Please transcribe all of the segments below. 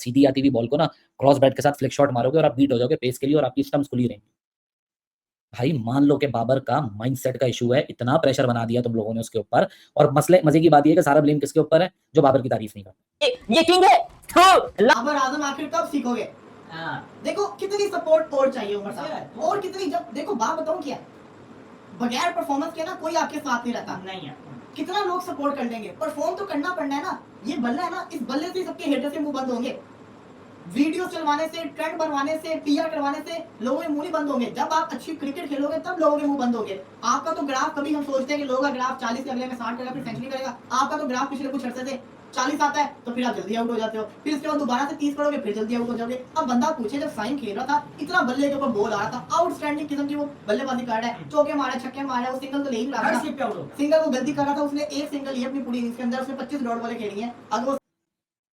सीधी आती हुई बॉल को ना क्रॉस बैट के साथ फ्लिक शॉट मारोगे और आप बीट हो जाओगे पेस के लिए और आपकी स्टंप्स खुली रहेंगी। भाई मान लो कि बाबर का माइंडसेट का इशू है, इतना प्रेशर बना दिया तुम लोगों ने उसके ऊपर। और मजे की बात यह है कि सारा ब्लेम किसके ऊपर है? जो बाबर की तारीफ नहीं करता। ये किंग है। बाबर आजम आखिर कब सीखोगे? देखो कितनी सपोर्ट और चाहिए उमर साहब, और कितनी, जब देखो बात बताऊं क्या, बगैर परफॉर्मेंस के ना कोई आपके साथ नहीं रहता। नहीं है, कितना लोग सपोर्ट कर लेंगे, परफॉर्म तो करना पड़ना है ना। ये बल्ला है ना, इस बल्ले से सबके हेटर्स के मुंह बंद होंगे। वीडियो चलवाने से, ट्रेंड बनवाने से, पीआर करवाने से लोगों के मुंह नहीं बंद होंगे। जब आप अच्छी क्रिकेट खेलोगे तब लोगों के मुंह बंद होंगे। आपका तो ग्राफ, कभी हम सोचते हैं कि लोगों का ग्राफ 40 के अगले में 60 करेगा, फिर सेंचुरी करेगा। आपका तो ग्राफ पिछले कुछ अर्से से 40 आता है तो फिर आप जल्दी आउट हो जाते हो, फिर उसके बाद दोबारा से 30 करोगे, फिर जल्दी आउट हो जाओगे। अब बंदा पूछे, जब साइन खेल रहा था, इतना बल्ले के ऊपर बॉल आ रहा था, आउटस्टैंडिंग किस्म की वो बल्लेबाजी कर रहा है, चौके मारे, छक्के मारे, वो सिंगल तो ले ही रहा था, सिंगल वो गलती कर रहा था। उसने एक सिंगल ही अपनी पूरी इनिंग्स के अंदर, उसने 25 डॉट बॉलें खेली हैं। अगर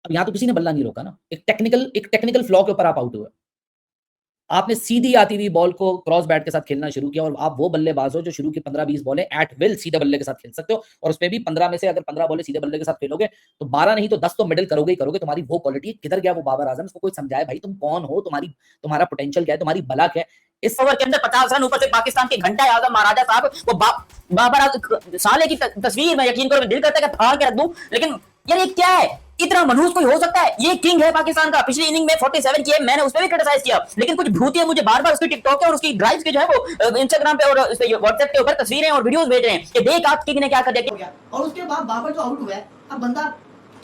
अब यहाँ तो किसी ने बल्ला नहीं रोका ना, एक टेक्निकल फ्लॉ के ऊपर आप आउट हुए। आपने सीधी आती हुई बॉल को क्रॉस बैट के साथ खेलना शुरू किया और आप वो बल्लेबाज हो जो शुरू की 15-20 बॉलें एट विल सीधे बल्ले के साथ खेल सकते हो, और उसमें भी 15 में से अगर 15 बॉलें सीधे बल्ले के साथ खेलोगे तो 12 नहीं तो 10 तो मिडिल करोगे ही करोगे। तुम्हारी वो क्वालिटी किधर गया वो बाबर आजम? इसको कोई समझाए भाई, तुम कौन हो, तुम्हारा पोटेंशियल क्या है, तुम्हारी बला क्या है। इस ओवर के अंदर 50 रन, ऊपर से पाकिस्तान के घंटा आजम महाराजा साहब, वो बाबर साले की तस्वीर में यकीन करो मैं दिल करता है कि फाड़ के रख दूं, लेकिन यार ये क्या है? इतना मनहूस कोई हो सकता है? ये किंग है पाकिस्तान का। पिछली इनिंग में 47 किए, मैंने उस पर भी क्रिटिसाइज किया, लेकिन कुछ भूतिया मुझे बार-बार उसकी टिकटॉक और उसकी ड्राइव्स के जो है वो इंस्टाग्राम पे और व्हाट्सएप के ऊपर तस्वीरें और वीडियोस भेज रहे हैं कि देख आज किंग ने क्या कर दिया। और उसके बाद बाबर जो आउट हुआ है, अब बंदा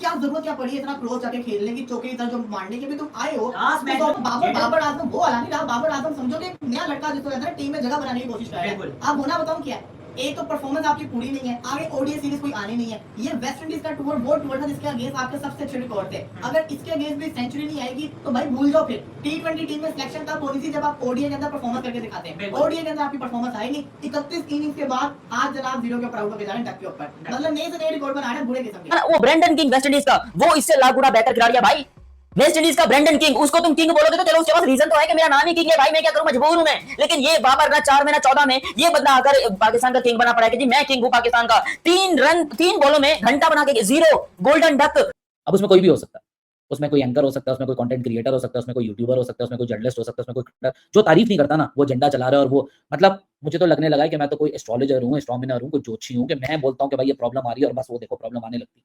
क्या जरूरत क्या पड़ी है इतना क्लोज जाके खेलने की, चौके की तरह जो मारने के भी तुम आए हो। तो बाबर आजम वो वाला नहीं रहा। बाबर आजम समझो कि नया लड़का जिसको कहते हैं टीम में जगह बनाने की कोशिश कर रहा है। आप होना बताऊं क्या है, एक तो परफॉर्मेंस आपकी पूरी नहीं है, आगे ओडीआई सीरीज कोई आनी नहीं है। ये वेस्ट इंडीज का टूर वो टूर था जिसके अगेंस्ट आपके सबसे अच्छे रिकॉर्ड थे। अगर इसके अगेंस्ट भी सेंचुरी नहीं आएगी तो भाई भूल जाओ। फिर टी20 टीम में सिलेक्शन तब होनी थी जब आप ओडीआई के अंदर परफॉर्मेंस करके दिखाते हैं। ओडीआई के अंदर आपकी परफॉर्मेंस आई नहीं। 31 इनिंग्स के बाद आज जनाब 0 के ऊपर आउट होकर जा रहे हैं, टक के ऊपर, मतलब नए से नए रिकॉर्ड बना रहे हैं बुरे किस्म के। वो ब्रेंडन किंग वेस्ट इंडीज का, वो इससे लाख गुना बेहतर खिलाड़ी है भाई। वेस्ट इंडीज का ब्रेंडन किंग, उसको तुम किंग बोलोगे तो चलो, उसके पास रीजन तो है कि मेरा नाम ही किंग है भाई, मैं क्या करूं, मजबूर हूं मैं। लेकिन ये बाबर ना 4 में ना 14 में ये बंदा आकर पाकिस्तान का किंग बना पड़ा है कि जी मैं किंग हूं पाकिस्तान का। 3 रन 3 बॉलों में घंटा बना के 0 गोल्डन डक। अब उसमें कोई भी हो सकता है, उसमें कोई एंकर हो सकता है, उसमें कोई कंटेंट क्रिएटर हो सकता है, उसमें कोई यूट्यूबर हो सकता है, उसमें कोई जर्नलिस्ट हो सकता है, उसमें कोई जो तारीफ नहीं करता ना वो झंडा चला रहा है। और वो मतलब मुझे तो लगने लगा है कि मैं तो कोई एस्ट्रोलॉजर हूँ, एस्ट्रोनॉमर हूँ, कोई ज्योतिषी हूँ, कि मैं बोलता हूँ कि भाई ये प्रॉब्लम आ रही है और बस वो देखो प्रॉब्लम आने लगती है।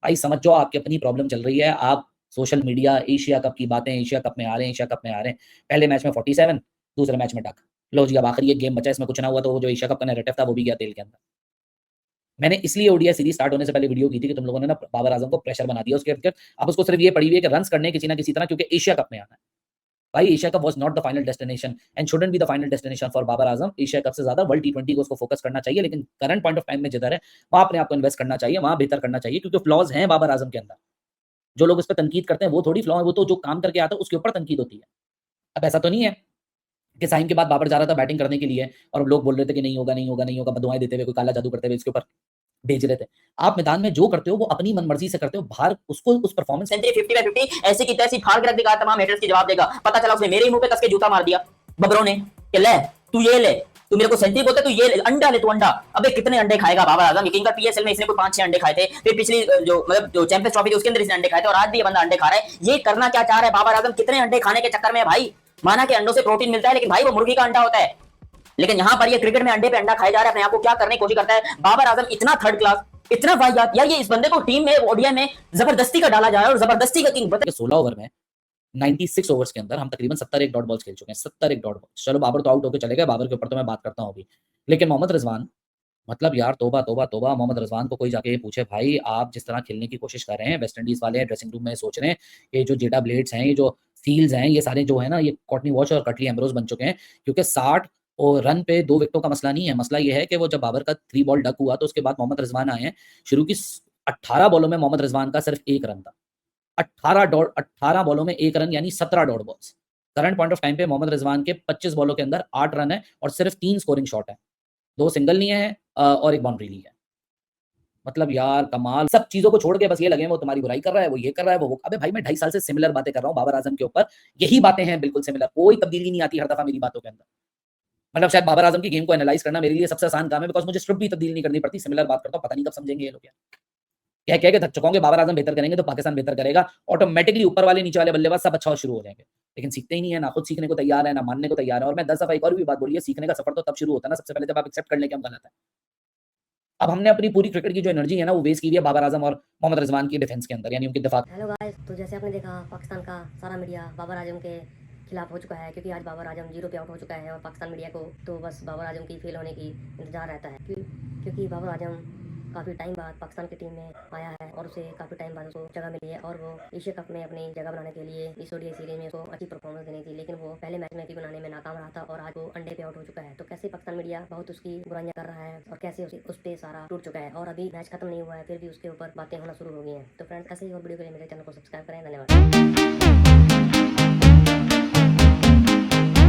भाई समझ जाओ आपकी अपनी प्रॉब्लम चल रही है। आप सोशल मीडिया, एशिया कप की बातें, एशिया कप में आ रहे हैं, एशिया कप में आ रहे हैं, पहले मैच में 47, दूसरे मैच में डक। लो जी अब आखिरी एक गेम बचा, इसमें कुछ ना हुआ तो वो जो एशिया कप का नैरेटिव था वो भी गया तेल के अंदर। मैंने इसलिए ओडीआई सीरीज स्टार्ट होने से पहले वीडियो की थी कि तुम लोगों ने ना बाबर आजम को प्रेशर बना दिया उसके अंदर। अब उसको सिर्फ ये पड़ी हुई है कि रन्स करने किसी ना किसी तरह, क्योंकि एशिया कप में आना है। भाई Asia Cup was not the final destination and shouldn't be the final destination for Babar Azam. Asia Cup से ज्यादा वर्ल्ड टी20 को उसको फोकस करना चाहिए, लेकिन करंट पॉइंट ऑफ टाइम में जिधर है वहां अपने आप को इन्वेस्ट करना चाहिए, वहां बेहतर करना चाहिए, क्योंकि फ्लॉज हैं बाबर आजम के अंदर। जो लोग उस पर तनकीद करते हैं वो थोड़ी फ्लॉ है, वो तो जो काम करके आता है उसके ऊपर तनकीद होती है। अब ऐसा तो नहीं है कि साइन के बाद बाबर जा रहा था बैटिंग करने के लिए और लोग बोल रहे थे कि नहीं होगा नहीं होगा नहीं होगा, बदुआएं देते हुए, कोई काला जादू करते हुए इसके ऊपर भेज रहे थे। आप मैदान में जो करते हो वो अपनी मनमर्जी से करते हो, बाहर उसको उस परफॉर्मेंस सेंचुरी 50 बाय 50 ऐसे की तैसी फाड़ के रख देगा, तमाम हेटर्स की जवाब देगा। पता चला उसने मेरे ही मुंह पे कस के जूता मार दिया बबरों ने कि ले तू ये ले, तू मेरे को सेंचुरी बोलते तू ये ले, अंडा ले तू अंडा। अबे कितने अंडे खाएगा बाबर आजम? यकीन कर पीएसएल में इसने कोई 5-6 अंडे खाए थे, फिर पिछली जो मतलब जो चैंपियंस ट्रॉफी थी उसके अंदर इसने अंडे खाए थे, और आज भी ये बंदा अंडे खा रहा है। ये करना क्या चाह रहा है बाबर आजम? कितने अंडे खाने के चक्कर में भाई? माना कि अंडों से प्रोटीन मिलता है, लेकिन भाई वो मुर्गी का अंडा होता है। लेकिन यहाँ पर ये क्रिकेट में अंडे पे अंडा खाए जा रहा है, अपने आप को क्या करने की कोशिश करता है बाबर आजम। इतना थर्ड क्लास, इतना वाहियात यार, ये इस बंदे को टीम में ओडीआई में जबरदस्ती का डाला जा रहा है और जबरदस्ती का किंग। 16 ओवर में 96 ओवर्स के अंदर हम तकरीबन 70 एक डॉट बॉल्स खेल चुके हैं, 70 एक डॉट बॉल्स। चलो बाबर तो आउट होकर चले गए, बाबर के ऊपर तो मैं बात करता हूँ अभी, लेकिन मोहम्मद रिजवान, मतलब यार तोबा तोबा तोबा। मोहम्मद रिजवान को कोई जाके ये पूछे भाई आप जिस तरह खेलने की कोशिश कर रहे हैं, वेस्ट इंडीज वाले ड्रेसिंग रूम में सोच रहे हैं ये जो जेडा ब्लेड्स हैं, ये जो सील्स हैं, ये सारे जो है ना ये कॉटनी वॉच और कटली एम्ब्रोज बन चुके हैं, क्योंकि 60 और रन पे 2 विकेटों का मसला नहीं है। मसला ये है कि वो जब बाबर का 3 बॉल डक हुआ तो उसके बाद मोहम्मद रिजवान आए हैं। शुरू की 18 बॉलों में मोहम्मद रिजवान का सिर्फ 1 रन था। 18 बॉलों में 1 रन यानी 17 dot balls. Current point of time पे मोहम्मद रिजवान के 25 बॉलों के अंदर 8 रन है और सिर्फ 3 स्कोरिंग शॉट है, 2 सिंगल लिए हैं और 1 बाउंड्री ली है। मतलब यार कमाल। सब चीजों को छोड़ के बस ये लगे वो तुम्हारी बुराई कर रहा है, वो ये कर रहा है, वो। अबे भाई मैं 2.5 साल से सिमिलर बातें कर रहा हूँ बाबर आजम के ऊपर, यही बातें हैं बिल्कुल सिमिलर, कोई तब्दीली नहीं आती हर दफा मेरी बातों के अंदर। मतलब शायद बाबर आजम की गेम को एनालाइज करना मेरे लिए सबसे आसान काम है, बिकॉज मुझे स्क्रिप्ट भी तब्दील नहीं करनी पड़ती, सिमिलर बात करता हूँ। पता नहीं कब समझेंगे ये लोग यार। कह के थक चुका हूं कि बाबर आजम बेहतर करेंगे तो पाकिस्तान बेहतर करेगा, ऑटोमेटिकली ऊपर वाले नीचे वाले बल्लेबाज सब अच्छा शुरू हो जाएंगे। लेकिन सीखते ही नहीं है, ना खुद सीखने को तैयार है, ना मानने को तैयार है। और मैं 10 दफा एक और भी बात बोली है, सीखने का सफर तो तब शुरू होता है ना सबसे पहले जब आप एक्सेप्ट कर लें कि हम गलत है। अब हमने अपनी पूरी क्रिकेट की जो एनर्जी है ना वो वेस्ट की हुई है बाबर आजम और मोहम्मद रिजवान की डिफेंस के अंदर, यानी उनके दिफा। हेलो गाइस, तो जैसे आपने देखा पाकिस्तान का सारा मीडिया बाबर आजम के खिलाफ हो चुका है, क्योंकि आज बाबर आजम 0 पे आउट हो चुका है और पाकिस्तान मीडिया को तो बस बाबर आजम की फेल होने की इंतजार रहता है, क्योंकि बाबर आजम काफ़ी टाइम बाद पाकिस्तान की टीम में आया है और उसे काफ़ी टाइम बाद उसको जगह मिली है और वो एशिया कप में अपनी जगह बनाने के लिए इस ओडीआई सीरीज में उसको अच्छी परफॉर्मेंस देनी थी, लेकिन वो पहले मैच में भी बनाने में नाकाम रहा था और आज वो अंडे पे आउट हो चुका है। तो कैसे पाकिस्तान मीडिया बहुत उसकी बुराइयां कर रहा है और कैसे उस पे सारा टूट चुका है और अभी मैच खत्म नहीं हुआ है फिर भी उसके ऊपर बातें होना शुरू हो गई हैं। तो फ्रेंड्स, ऐसे ही और वीडियो के लिए मेरे चैनल को सब्सक्राइब करें। धन्यवाद।